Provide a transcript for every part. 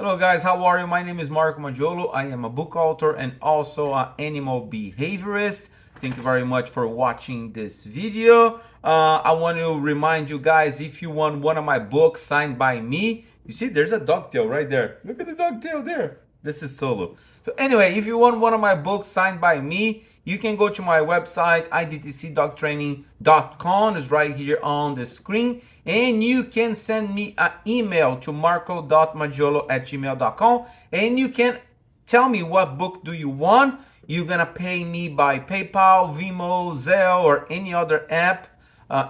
Hello guys, how are you? My name is Marco Magiolo. I am a book author and also an animal behaviorist. Thank you very much for watching this video. I want to remind you guys, if you want one of my books signed by me, you see there's a dog tail right there. Look at the dog tail there. This is Solo. So anyway, if you want one of my books signed by me, you can go to my website, idtcdogtraining.com. It's right here on the screen. And you can send me an email to marco.magiolo@gmail.com. And you can tell me what book do you want. You're going to pay me by PayPal, Venmo, Zelle, or any other app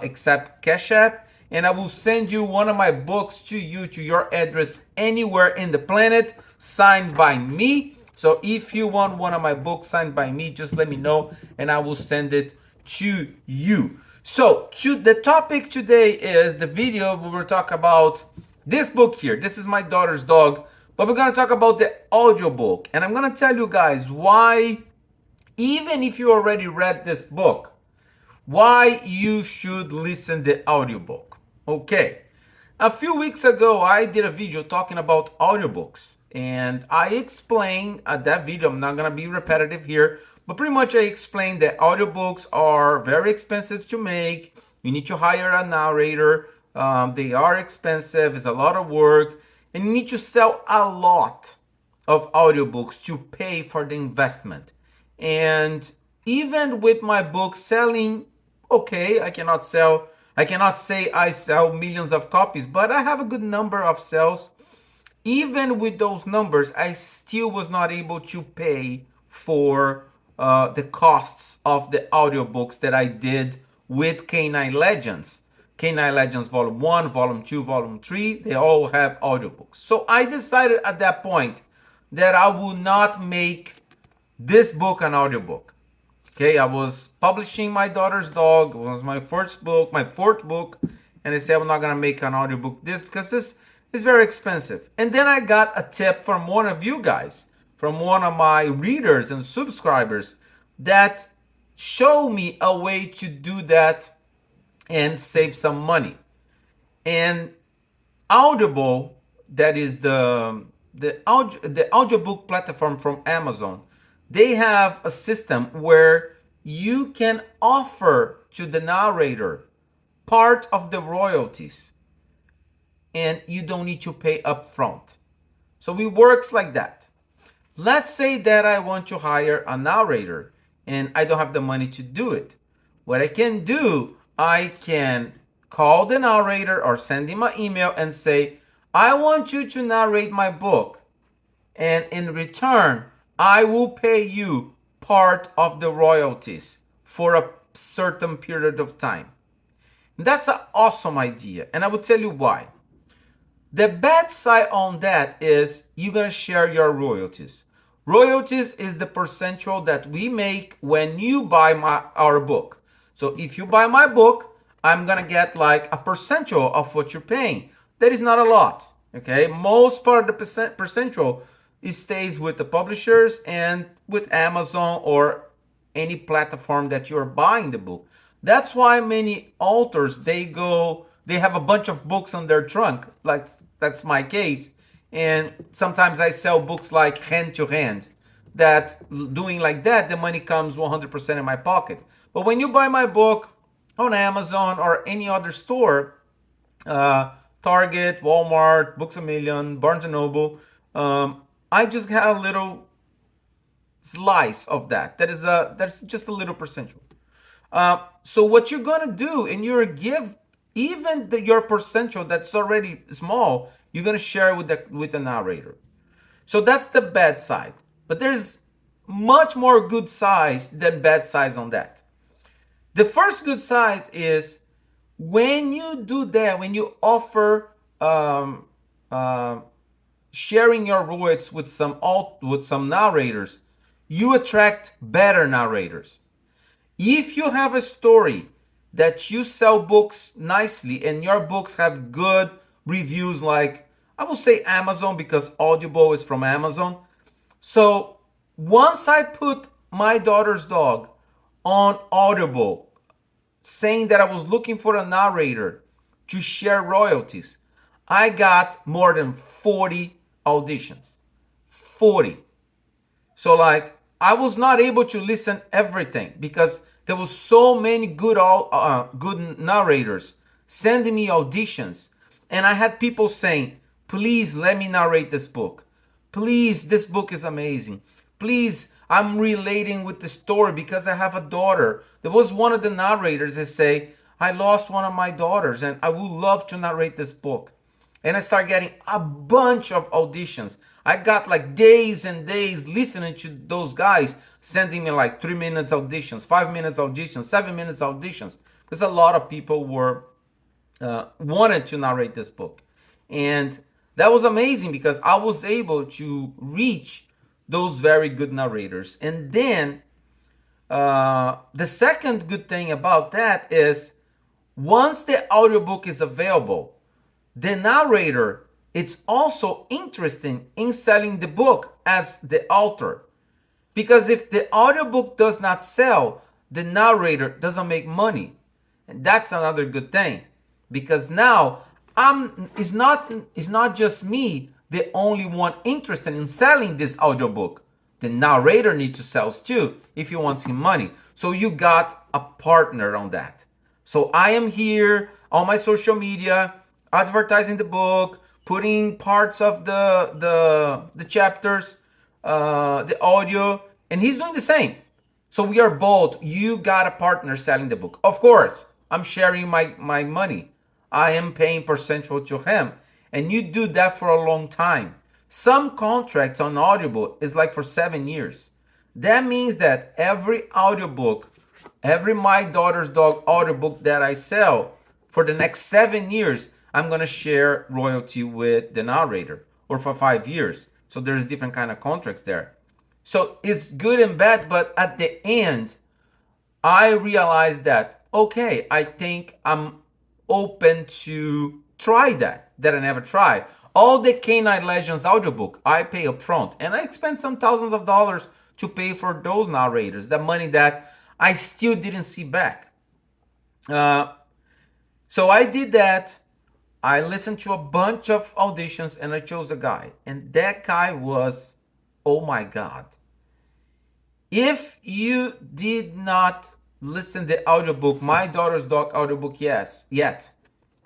except Cash App. And I will send you one of my books to you, to your address anywhere in the planet, signed by me. So if you want one of my books signed by me, just let me know and I will send it to you. So the topic today is the video we will talk about this book here. This is my daughter's dog, but we're going to talk about the audiobook. And I'm going to tell you guys why, even if you already read this book, why you should listen to the audiobook. Okay. A few weeks ago, I did a video talking about audiobooks. And I explained that video, I'm not going to be repetitive here, but pretty much I explained that audiobooks are very expensive to make. You need to hire a narrator. They are expensive. It's a lot of work. And you need to sell a lot of audiobooks to pay for the investment. And even with my book selling, okay, I cannot say I sell millions of copies, but I have a good number of sales. Even with those numbers, I still was not able to pay for the costs of the audiobooks that I did with Canine Legends. Canine Legends Volume 1, Volume 2, Volume 3, they all have audiobooks. So I decided at that point that I would not make this book an audiobook. Okay, I was publishing My Daughter's Dog. It was my first book, my fourth book. And I said, I'm not going to make an audiobook because this is very expensive. And then I got a tip from one of you guys, from one of my readers and subscribers that showed me a way to do that and save some money. And Audible, that is the audiobook platform from Amazon, they have a system where you can offer to the narrator part of the royalties and you don't need to pay up front. So it works like that. Let's say that I want to hire a narrator and I don't have the money to do it. What I can do, I can call the narrator or send him an email and say, I want you to narrate my book. And in return, I will pay you part of the royalties for a certain period of time. And that's an awesome idea. And I will tell you why. The bad side on that is you're going to share your royalties. Royalties is the percentual that we make when you buy our book. So if you buy my book, I'm going to get like a percentual of what you're paying. That is not a lot. Okay. Most part of the percentual it stays with the publishers and with Amazon or any platform that you're buying the book. That's why many authors, they have a bunch of books on their trunk. Like that's my case. And sometimes I sell books like hand to hand. That doing like that, the money comes 100% in my pocket. But when you buy my book on Amazon or any other store, Target, Walmart, Books A Million, Barnes and Noble, I just have a little slice of that. That's just a little percentage. So what you're gonna do, and you're give even your percentage that's already small, you're gonna share with the narrator. So that's the bad side. But there's much more good sides than bad sides on that. The first good side is when you do that, when you offer sharing your royalties with some narrators, you attract better narrators. If you have a story that you sell books nicely and your books have good reviews, like I will say Amazon because Audible is from Amazon. So once I put My Daughter's Dog on Audible, saying that I was looking for a narrator to share royalties, I got more than 40 auditions. 40. So like I was not able to listen everything because there was so many good narrators sending me auditions, and I had people saying, "Please let me narrate this book. Please, this book is amazing. Please, I'm relating with the story because I have a daughter." There was one of the narrators that say, "I lost one of my daughters, and I would love to narrate this book." And I started getting a bunch of auditions. I got like days and days listening to those guys sending me like 3 minutes auditions, 5 minutes auditions, 7 minutes auditions, because a lot of people were wanted to narrate this book. And that was amazing because I was able to reach those very good narrators. And then the second good thing about that is once the audiobook is available, the narrator is also interested in selling the book as the author. Because if the audiobook does not sell, the narrator doesn't make money. And that's another good thing. Because now it's not just me the only one interested in selling this audiobook. The narrator needs to sell too if he wants some money. So you got a partner on that. So I am here on my social media advertising the book, putting parts of the chapters, the audio, and he's doing the same. So we are both. You got a partner selling the book. Of course, I'm sharing my money. I am paying percentage to him, and you do that for a long time. Some contracts on Audible is like for 7 years. That means that every audiobook, every My Daughter's Dog audiobook that I sell for the next 7 years, I'm gonna share royalty with the narrator, or for 5 years. So there's different kind of contracts there. So it's good and bad, but at the end, I realized that, okay, I think I'm open to try that I never tried. All the Canine Legends audiobook, I pay up front, and I spent some thousands of dollars to pay for those narrators, the money that I still didn't see back. So I did that. I listened to a bunch of auditions and I chose a guy. And that guy was, oh my God. If you did not listen to the audiobook, My Daughter's Dog audiobook, yet,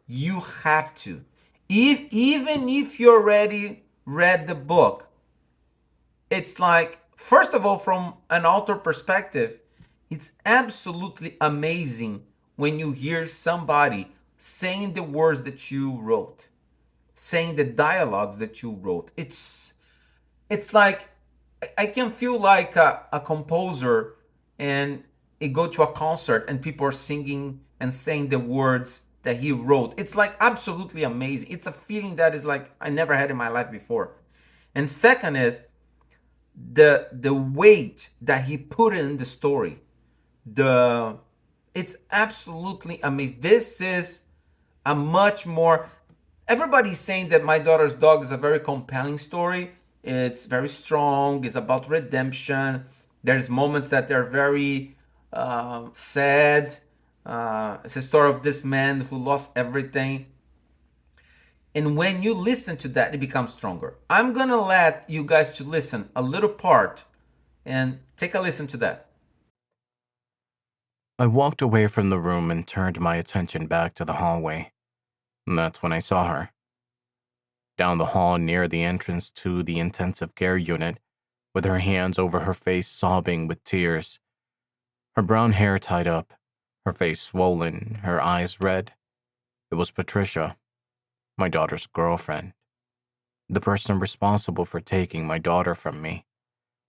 you have to. Even if you already read the book, it's like, first of all, from an author perspective, it's absolutely amazing when you hear somebody saying the words that you wrote, saying the dialogues that you wrote. It's like I can feel like a composer, and you go to a concert and people are singing and saying the words that he wrote. It's like absolutely amazing. It's a feeling that is like I never had in my life before. And second is the weight that he put in the story. It's absolutely amazing. This is a much more, everybody's saying that My Daughter's Dog is a very compelling story. It's very strong. It's about redemption. There's moments that they're very sad. It's a story of this man who lost everything. And when you listen to that, it becomes stronger. I'm gonna let you guys to listen a little part and take a listen to that. I walked away from the room and turned my attention back to the hallway. And that's when I saw her. Down the hall near the entrance to the intensive care unit, with her hands over her face sobbing with tears. Her brown hair tied up, her face swollen, her eyes red. It was Patricia, my daughter's girlfriend. The person responsible for taking my daughter from me.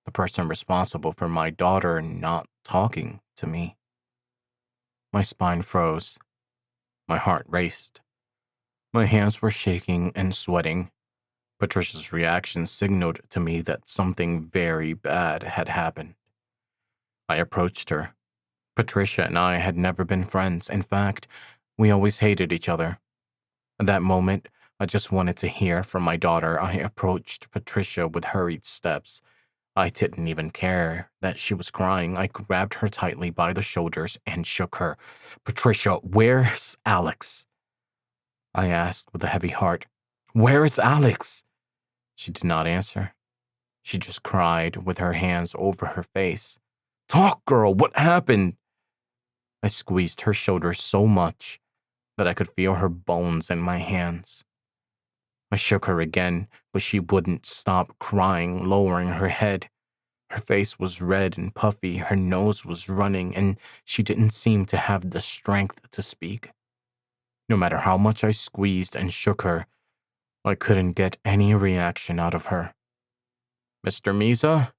The person responsible for my daughter not talking to me. My spine froze. My heart raced. My hands were shaking and sweating. Patricia's reaction signaled to me that something very bad had happened. I approached her. Patricia and I had never been friends. In fact, we always hated each other. At that moment, I just wanted to hear from my daughter. I approached Patricia with hurried steps. I didn't even care that she was crying. I grabbed her tightly by the shoulders and shook her. "Patricia, where's Alex?" I asked with a heavy heart. "Where is Alex?" She did not answer. She just cried with her hands over her face. Talk, girl, what happened? I squeezed her shoulder so much that I could feel her bones in my hands. I shook her again, but she wouldn't stop crying, lowering her head. Her face was red and puffy, her nose was running, and she didn't seem to have the strength to speak. No matter how much I squeezed and shook her, I couldn't get any reaction out of her. Mr. Misa?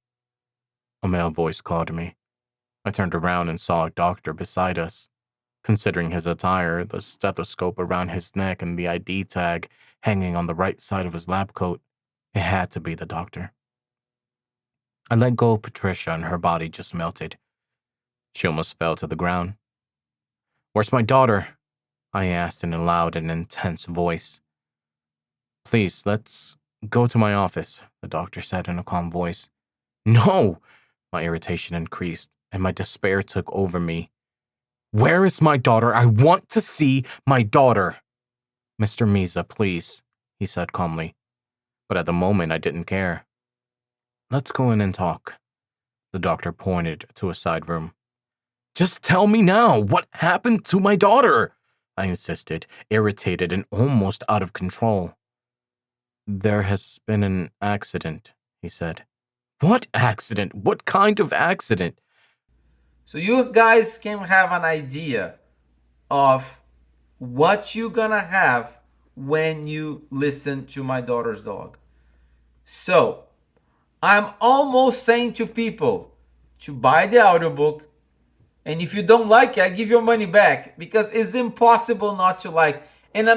A male voice called me. I turned around and saw a doctor beside us. Considering his attire, the stethoscope around his neck and the ID tag hanging on the right side of his lab coat, it had to be the doctor. I let go of Patricia and her body just melted. She almost fell to the ground. Where's my daughter? I asked in a loud and intense voice. Please, let's go to my office, the doctor said in a calm voice. No! My irritation increased, and my despair took over me. Where is my daughter? I want to see my daughter. Mr. Misa, please, he said calmly. But at the moment, I didn't care. Let's go in and talk. The doctor pointed to a side room. Just tell me now, what happened to my daughter? I insisted, irritated and almost out of control. There has been an accident, he said. What accident? What kind of accident? So you guys can have an idea of what you're gonna have when you listen to my daughter's dog. So I'm almost saying to people to buy the audiobook, and if you don't like it, I give your money back, because it's impossible not to like. And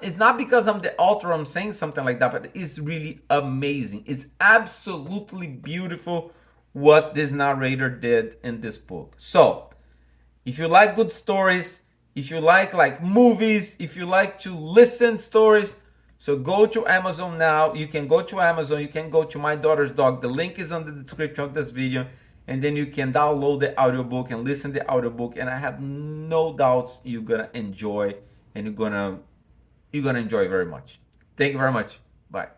it's not because I'm the author, I'm saying something like that, but it's really amazing. It's absolutely beautiful what this narrator did in this book. So if you like good stories, if you like movies, if you like to listen stories, so go to Amazon now. You can go to Amazon, you can go to My Daughter's Dog. The link is on the description of this video, and then you can download the audiobook and listen to the audiobook, and I have no doubts you're gonna enjoy, and you're gonna enjoy very much. Thank you very much. Bye.